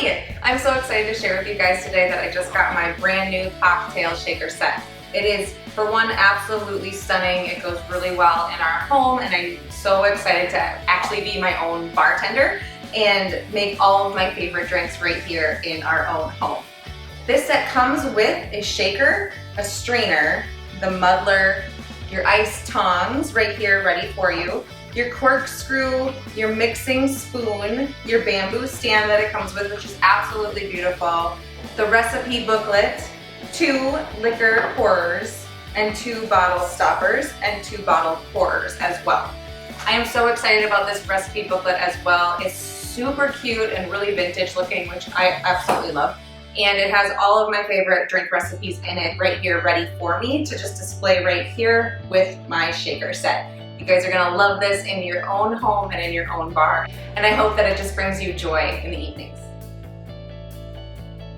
Hi! I'm so excited to share with you guys today that I just got my brand new cocktail shaker set. It is, for one, absolutely stunning. It goes really well in our home, and I'm so excited to actually be my own bartender and make all of my favorite drinks right here in our own home. This set comes with a shaker, a strainer, the muddler, your ice tongs right here ready for you, your corkscrew, your mixing spoon, your bamboo stand that it comes with, which is absolutely beautiful, the recipe booklet, 2 liquor pourers, and 2 bottle stoppers, and 2 bottle pourers as well. I am so excited about this recipe booklet as well. It's super cute and really vintage looking, which I absolutely love. And it has all of my favorite drink recipes in it right here ready for me to just display right here with my shaker set. You guys are gonna love this in your own home and in your own bar. And I hope that it just brings you joy in the evenings.